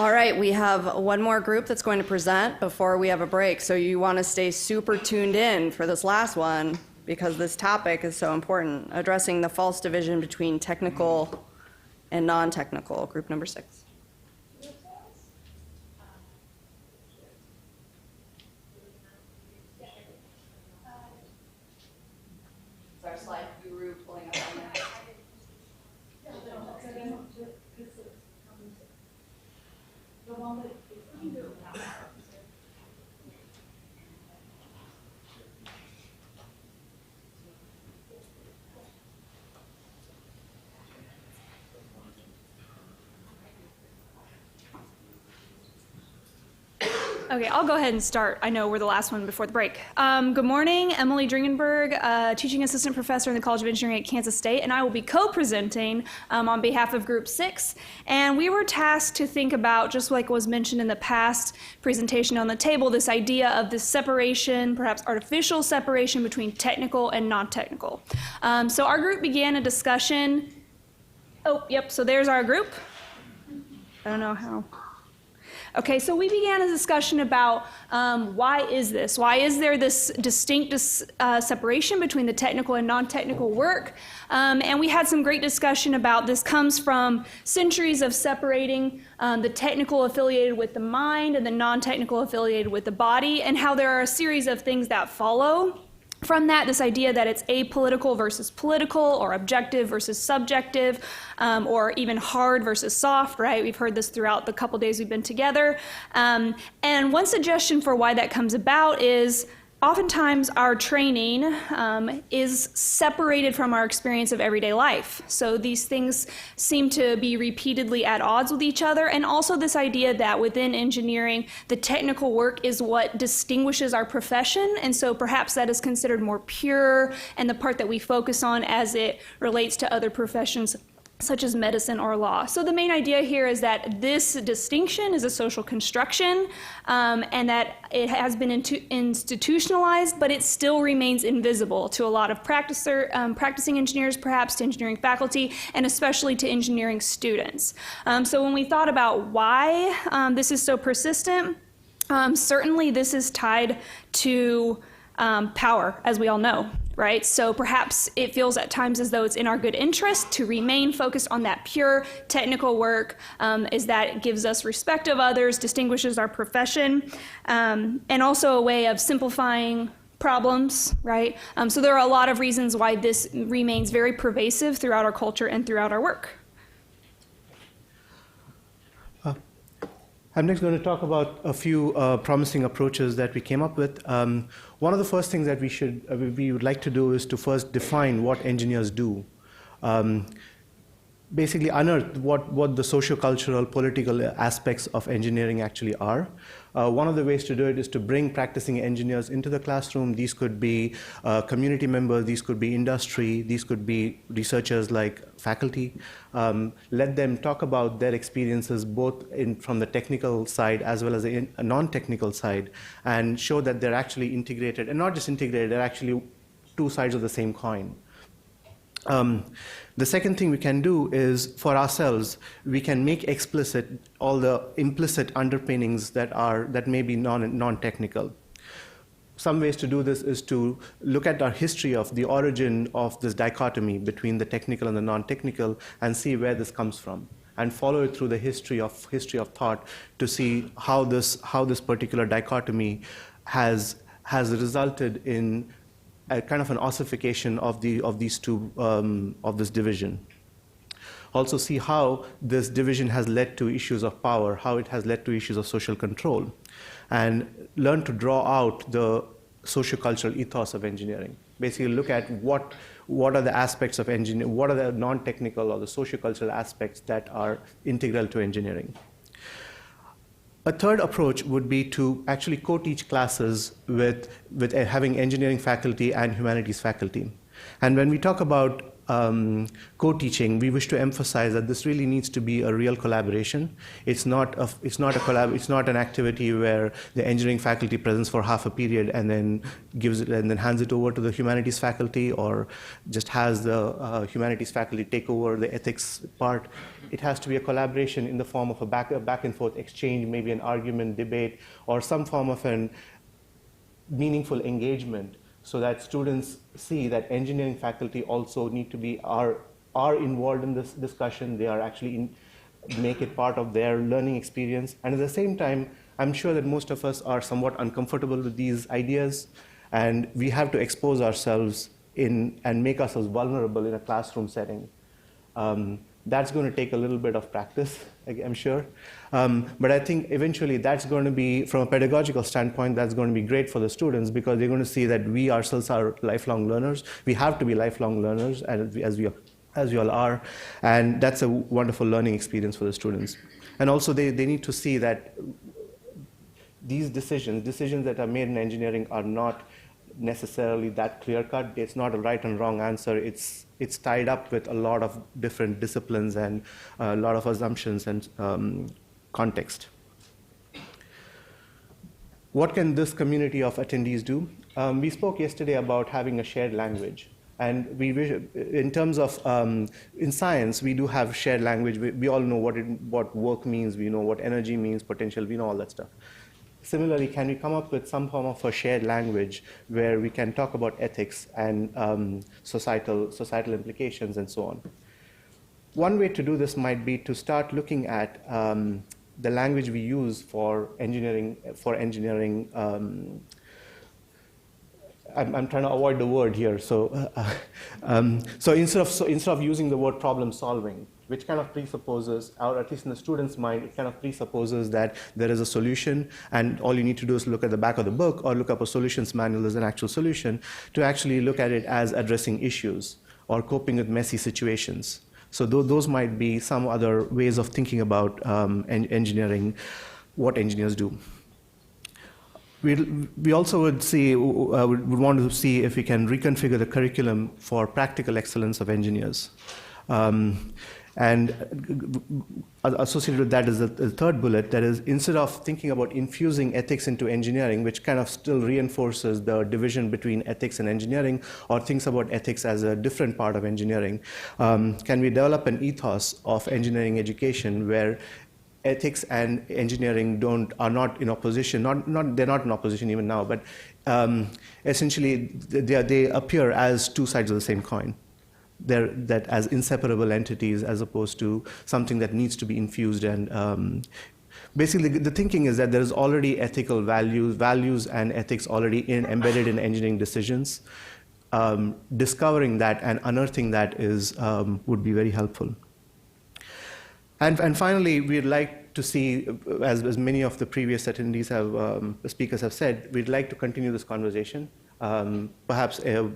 All right, we have one more group that's going to present before we have a break. So you want to stay super tuned in for this last one because this topic is so important, addressing the false division between technical and non-technical, group number 6. Is our slide guru pulling up on that? Okay, I'll go ahead and start. I know we're the last one before the break. Good morning, Emily Dringenberg, teaching assistant professor in the College of Engineering at Kansas State, and I will be co-presenting on behalf of Group 6. And we were tasked to think about, just like was mentioned in the past presentation on the table, this idea of this separation, perhaps artificial separation between technical and non-technical. So our group began a discussion. Oh, yep, so there's our group. I don't know how. Okay, so we began a discussion about why is this? Why is there this distinct separation between the technical and non-technical work? And we had some great discussion about this comes from centuries of separating the technical affiliated with the mind and the non-technical affiliated with the body, and how there are a series of things that follow from that, this idea that it's apolitical versus political, or objective versus subjective, or even hard versus soft, right? We've heard this throughout the couple days we've been together. And one suggestion for why that comes about is oftentimes our training is separated from our experience of everyday life. So these things seem to be repeatedly at odds with each other, and also this idea that within engineering, the technical work is what distinguishes our profession, and so perhaps that is considered more pure, and the part that we focus on as it relates to other professions such as medicine or law. So the main idea here is that this distinction is a social construction, and that it has been institutionalized, but it still remains invisible to a lot of practicing engineers, perhaps to engineering faculty, and especially to engineering students. So when we thought about why this is so persistent, certainly this is tied to power, as we all know, right? So perhaps it feels at times as though it's in our good interest to remain focused on that pure technical work, is that it gives us respect of others, distinguishes our profession, and also a way of simplifying problems, right? So there are a lot of reasons why this remains very pervasive throughout our culture and throughout our work. I'm next going to talk about a few promising approaches that we came up with. One of the first things that we would like to do is to first define what engineers do. Basically unearth what the socio-cultural, political aspects of engineering actually are. One of the ways to do it is to bring practicing engineers into the classroom. These could be community members, these could be industry, these could be researchers like faculty. Let them talk about their experiences both from the technical side as well as a non-technical side, and show that they're actually integrated, and not just integrated, they're actually two sides of the same coin. The second thing we can do is, for ourselves, we can make explicit all the implicit underpinnings that may be non-technical. Some ways to do this is to look at our history of the origin of this dichotomy between the technical and the non-technical, and see where this comes from, and follow it through the history of thought to see how this particular dichotomy has resulted in a kind of an ossification of these two of this division. Also see how this division has led to issues of power, how it has led to issues of social control, and learn to draw out the sociocultural ethos of engineering. Basically look at what are the aspects of engineering, what are the non-technical or the sociocultural aspects that are integral to engineering. A third approach would be to actually co-teach classes with having engineering faculty and humanities faculty. And when we talk about co-teaching, we wish to emphasize that this really needs to be a real collaboration. It's not an activity where the engineering faculty presents for half a period and then hands it over to the humanities faculty, or just has the humanities faculty take over the ethics part. It has to be a collaboration in the form of a back and forth exchange, maybe an argument, debate, or some form of an meaningful engagement, so that students see that engineering faculty also need to be are involved in this discussion. They are actually make it part of their learning experience. And at the same time, I'm sure that most of us are somewhat uncomfortable with these ideas, and we have to expose ourselves and make ourselves vulnerable in a classroom setting. That's going to take a little bit of practice, I'm sure. But I think eventually that's going to be, from a pedagogical standpoint, that's going to be great for the students, because they're going to see that we ourselves are lifelong learners. We have to be lifelong learners, as we all are. And that's a wonderful learning experience for the students. And also they need to see that these decisions that are made in engineering are not necessarily that clear-cut. It's not a right and wrong answer. It's tied up with a lot of different disciplines and a lot of assumptions and context. What can this community of attendees do? We spoke yesterday about having a shared language. And in terms of, in science, we do have shared language. We all know what work means. We know what energy means, potential. We know all that stuff. Similarly, can we come up with some form of a shared language where we can talk about ethics and societal implications and so on? One way to do this might be to start looking at the language we use for engineering. I'm trying to avoid the word here. So instead of using the word problem solving, which kind of presupposes, or at least in the student's mind, it kind of presupposes that there is a solution, and all you need to do is look at the back of the book or look up a solutions manual as an actual solution, to actually look at it as addressing issues or coping with messy situations. So those might be some other ways of thinking about engineering, what engineers do. We also would want to see if we can reconfigure the curriculum for practical excellence of engineers. And associated with that is the third bullet, that is, instead of thinking about infusing ethics into engineering, which kind of still reinforces the division between ethics and engineering, or thinks about ethics as a different part of engineering, can we develop an ethos of engineering education where ethics and engineering are not in opposition. They're not in opposition even now, but essentially they appear as two sides of the same coin. They're as inseparable entities, as opposed to something that needs to be infused. And basically, the thinking is that there's already ethical values and ethics already embedded in engineering decisions. Discovering that and unearthing that would be very helpful. And finally, we'd like to see, as many of the previous attendees speakers have said, we'd like to continue this conversation. Perhaps a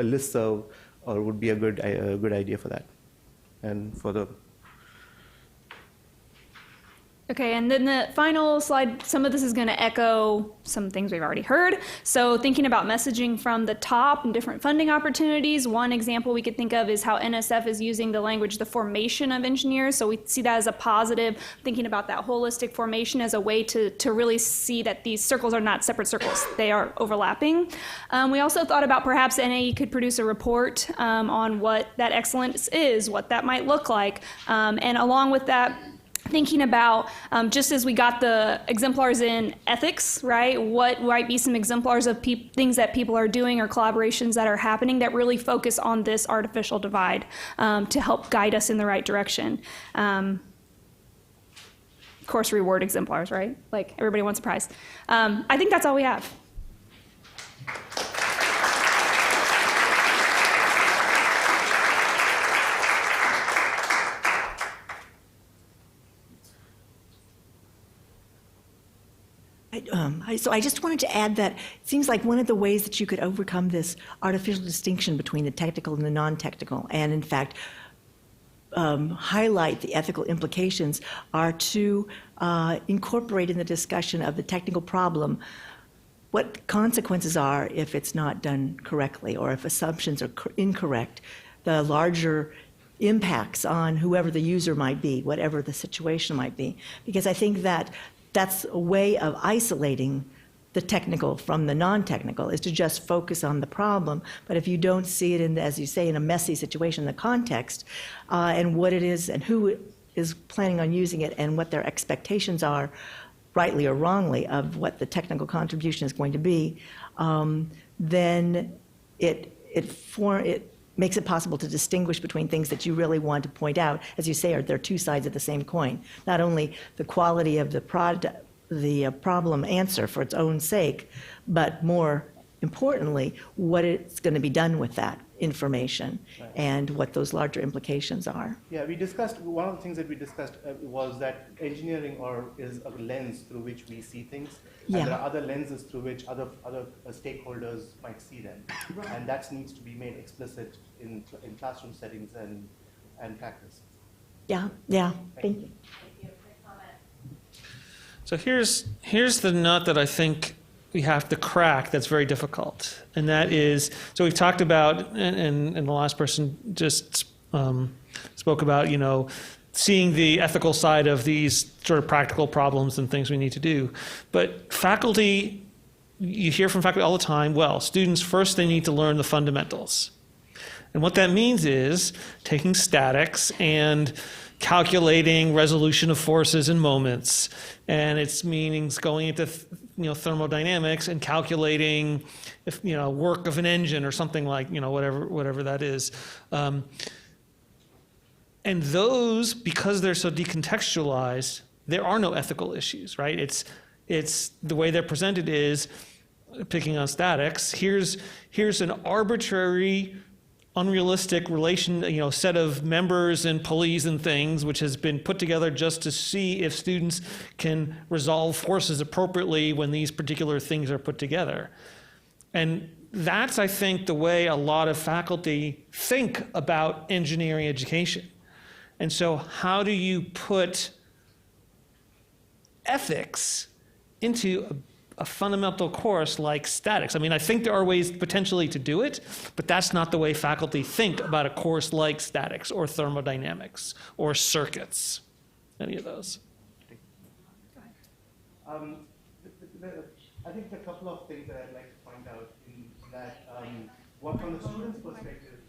listserv would be a good idea for that, and for the. Okay, and then the final slide, some of this is going to echo some things we've already heard. So thinking about messaging from the top and different funding opportunities, one example we could think of is how NSF is using the language, the formation of engineers. So we see that as a positive, thinking about that holistic formation as a way to really see that these circles are not separate circles. They are overlapping. We also thought about perhaps NAE could produce a report on what that excellence is, what that might look like. And along with that, thinking about, just as we got the exemplars in ethics, right, what might be some exemplars of things that people are doing or collaborations that are happening that really focus on this artificial divide to help guide us in the right direction. Of course, reward exemplars, right? Like, everybody wants a prize. I think that's all we have. So I just wanted to add that it seems like one of the ways that you could overcome this artificial distinction between the technical and the non-technical, and in fact highlight the ethical implications, are to incorporate in the discussion of the technical problem what consequences are if it's not done correctly, or if assumptions are incorrect, the larger impacts on whoever the user might be, whatever the situation might be. Because I think that that's a way of isolating the technical from the non-technical, is to just focus on the problem. But if you don't see it in, as you say, in a messy situation, the context, and what it is and who is planning on using it and what their expectations are, rightly or wrongly, of what the technical contribution is going to be, then it makes it possible to distinguish between things that you really want to point out, as you say, they're two sides of the same coin. Not only the quality of the product, the problem answer for its own sake, but more importantly, what it's going to be done with that information and what those larger implications are. Yeah, we discussed, one of the things that we discussed was that engineering is a lens through which we see things, and there are other lenses through which other stakeholders might see them. And that needs to be made explicit in classroom settings and practice. Yeah, thank you. So here's the nut that I think we have to crack that's very difficult. And that is, so we've talked about, and the last person just spoke about, seeing the ethical side of these sort of practical problems and things we need to do. But faculty, you hear from faculty all the time, well, students first, they need to learn the fundamentals. And what that means is taking statics and calculating resolution of forces and moments, and its meanings going into thermodynamics and calculating work of an engine or something like whatever that is, and those, because they're so decontextualized, there are no ethical issues, right? It's the way they're presented is, picking on statics, here's an arbitrary, unrealistic set of members and pulleys and things, which has been put together just to see if students can resolve forces appropriately when these particular things are put together. And that's, I think, the way a lot of faculty think about engineering education. And so how do you put ethics into a fundamental course like statics? I mean, I think there are ways potentially to do it, but that's not the way faculty think about a course like statics or thermodynamics or circuits, any of those. I think a couple of things that I'd like to point out in that, from the student's perspective,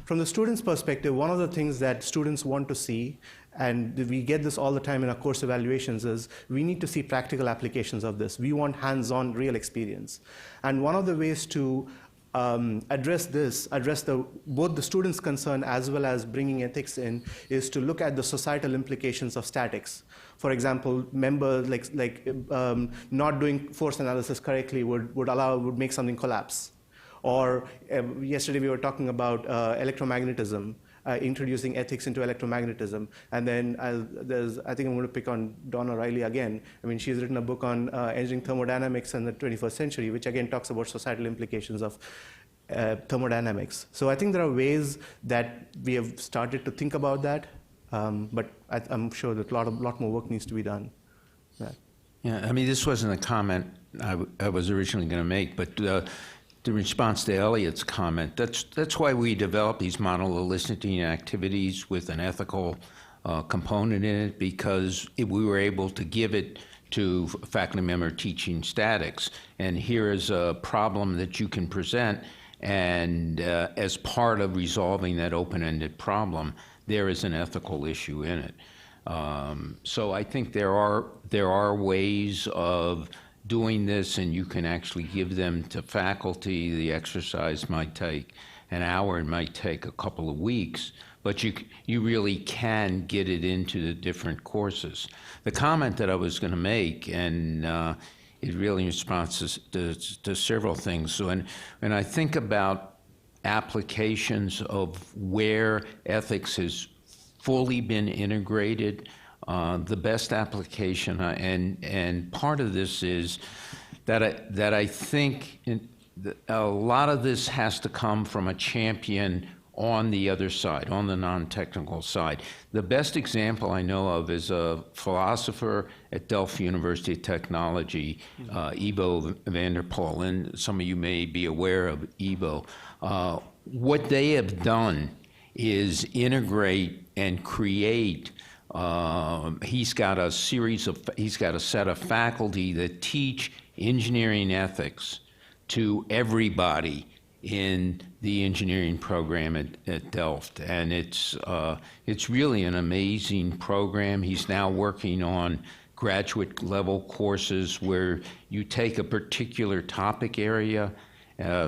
from the student's perspective, one of the things that students want to see, and we get this all the time in our course evaluations, is we need to see practical applications of this. We want hands-on, real experience. And one of the ways to address both the students' concern as well as bringing ethics in, is to look at the societal implications of statics. For example, members not doing force analysis correctly would make something collapse. Or yesterday we were talking about electromagnetism, introducing ethics into electromagnetism. And then I think I'm going to pick on Donna Riley again. I mean, she's written a book on engineering thermodynamics in the 21st century, which again talks about societal implications of thermodynamics. So I think there are ways that we have started to think about that, but I'm sure that a lot more work needs to be done. Yeah, I mean, this wasn't a comment I was originally going to make, but the response to Elliot's comment, that's why we develop these model eliciting activities with an ethical component in it, because we were able to give it to a faculty member teaching statics. And here is a problem that you can present, and as part of resolving that open-ended problem, there is an ethical issue in it. So I think there are ways of doing this, and you can actually give them to faculty. The exercise might take an hour, it might take a couple of weeks, but you really can get it into the different courses. The comment that I was going to make, and it really responds to several things. So when I think about applications of where ethics has fully been integrated, the best application, and part of this is that I think a lot of this has to come from a champion on the other side, on the non-technical side. The best example I know of is a philosopher at Delft University of Technology, Ivo van der Pol, and some of you may be aware of Ivo. what they have done is integrate and create. He's got a set of faculty that teach engineering ethics to everybody in the engineering program at Delft, and it's really an amazing program. He's now working on graduate level courses where you take a particular topic area,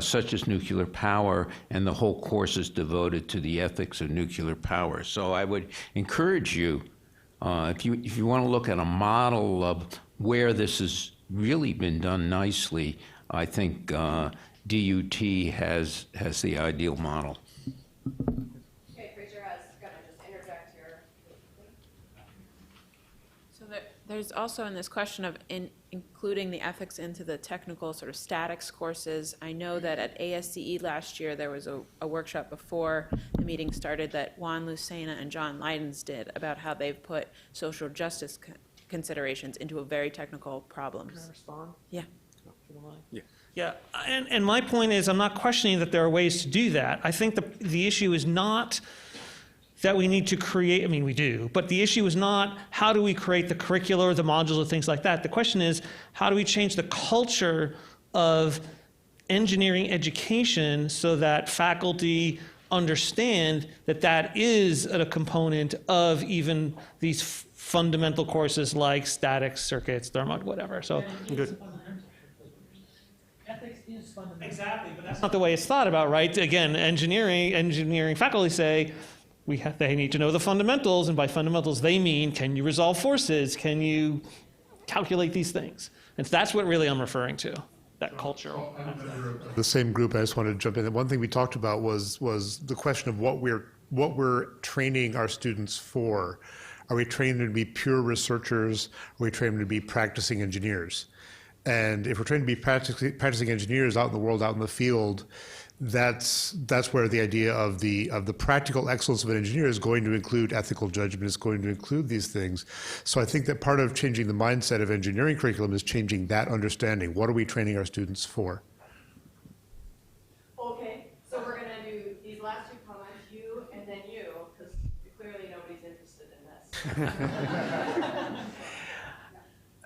such as nuclear power, and the whole course is devoted to the ethics of nuclear power. So I would encourage you, if you want to look at a model of where this has really been done nicely, I think DUT has the ideal model. Okay, Fraser has got to just interject here. So there's also in this question of including the ethics into the technical sort of statics courses. I know that at ASCE last year there was a workshop before the meeting started that Juan Lucena and John Lydens did about how they've put social justice considerations into a very technical problems. Can I respond? Yeah. Yeah, and my point is I'm not questioning that there are ways to do that. I think the issue is not that we need to create, I mean, we do, but the issue is not how do we create the curricula or the modules or things like that. The question is how do we change the culture of engineering education so that faculty understand that that is a component of even these fundamental courses like statics, circuits, thermo, whatever. So good. Ethics is fundamental. Exactly, but that's not the way it's thought about, right? Again, engineering faculty say they need to know the fundamentals, and by fundamentals they mean can you resolve forces, can you calculate these things, and that's what really I'm referring to. That culture. The same group. I just wanted to jump in. One thing we talked about was the question of what we're training our students for. Are we training them to be pure researchers? Are we training them to be practicing engineers? And if we're trained to be practicing engineers out in the world, out in the field, that's where the idea of the practical excellence of an engineer is going to include ethical judgment, is going to include these things. So I think that part of changing the mindset of engineering curriculum is changing that understanding. What are we training our students for? Okay, so we're going to do these last two comments, you and then you, because clearly nobody's interested in this.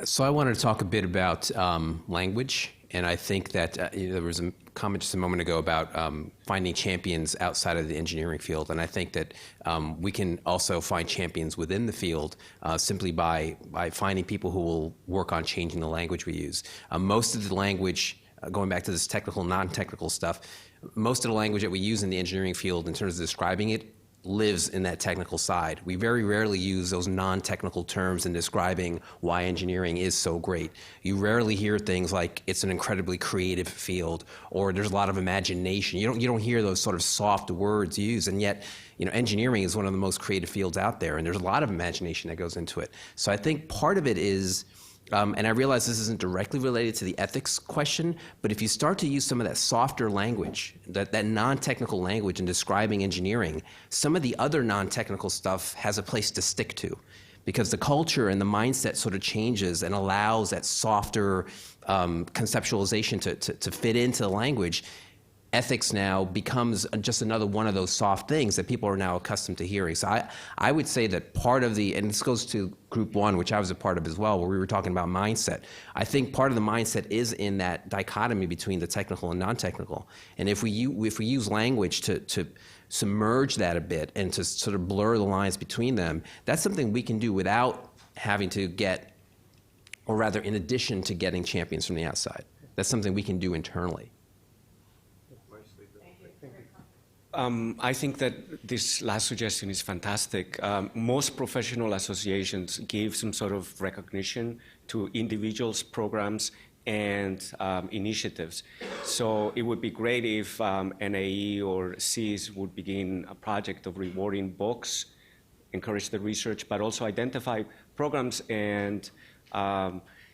So I wanted to talk a bit about language, and I think that there was a comment just a moment ago about finding champions outside of the engineering field, and I think that we can also find champions within the field simply by finding people who will work on changing the language we use. Most of the language, going back to this technical, non-technical stuff, most of the language that we use in the engineering field in terms of describing it lives in that technical side. We very rarely use those non-technical terms in describing why engineering is so great. You rarely hear things like it's an incredibly creative field or there's a lot of imagination. You don't hear those sort of soft words used, and yet engineering is one of the most creative fields out there, and there's a lot of imagination that goes into it. So I think part of it is and I realize this isn't directly related to the ethics question, but if you start to use some of that softer language, that non-technical language in describing engineering, some of the other non-technical stuff has a place to stick to, because the culture and the mindset sort of changes and allows that softer conceptualization to fit into the language. Ethics now becomes just another one of those soft things that people are now accustomed to hearing. So I would say that part of and this goes to group one, which I was a part of as well, where we were talking about mindset. I think part of the mindset is in that dichotomy between the technical and non-technical. And if we use language to submerge that a bit and to sort of blur the lines between them, that's something we can do without having to get, or rather in addition to getting champions from the outside. That's something we can do internally. I think that this last suggestion is fantastic. Most professional associations give some sort of recognition to individuals, programs, and initiatives. So it would be great if NAE or CIS would begin a project of rewarding books, encourage the research, but also identify programs and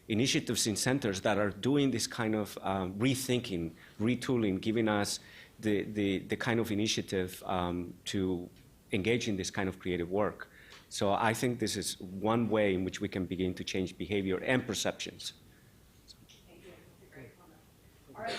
initiatives in centers that are doing this kind of rethinking, retooling, giving us the kind of initiative to engage in this kind of creative work. So I think this is one way in which we can begin to change behavior and perceptions. Thank you. Great comment. All right.